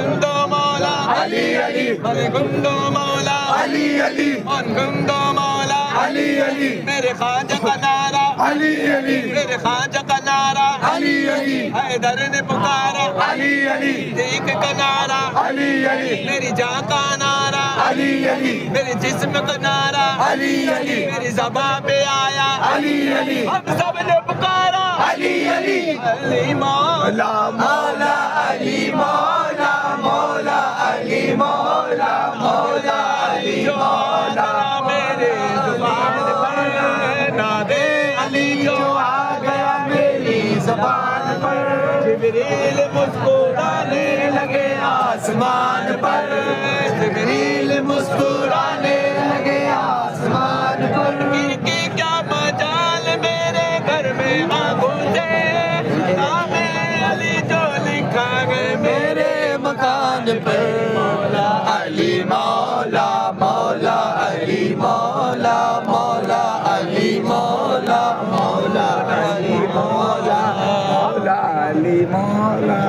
गुंडो मौला अली अली अरे गुंडो मौला अली अली और गुंडो मौला अली अली मेरे ख्वाजा का नारा अली अली मेरे ख्वाजा का नारा अली अली हैदर ने पुकारा अली अली ठीक का नारा अली अली मेरी जान का नारा अली अली मेरे जिस्म का नारा अली अली मेरी ज़बान पे आया अली अली हम सब ने पुकारा अली अली अली मौला मौला अली मौला मौला अली मौला मौला अली मौला मेरे ज़ुबान पर ना दे अली जो आ गया मेरी ज़बान पर जिब्रील मुस्कुराने लगे आसमान पर जिब्रील मुस्कुराने लगे आसमान पर की क्या मजाल मेरे घर में आंखों से नामे अली जो लिखा है मेरे मकान पर मौला अली मौला मौला अली मौला मौला अली मौला मौला अली मौला मौला अली मौला